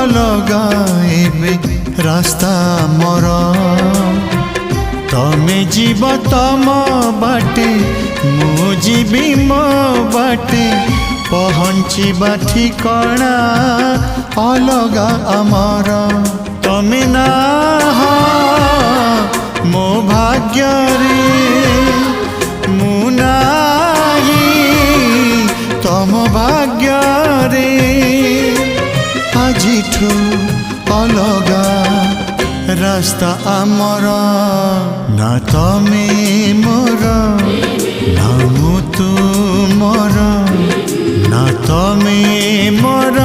अलगा एबे रास्ता मोर तमे जीव तम बाटे मु जीवी मो बाटे पहुँचवा ठिकाना अलगा आमर तमे ना मो भाग्य रे मु नाही तम भाग्य रे आजिठू अलगा रास्ता आमर ना तमे मोर ना मु तुमर ना तमे मोर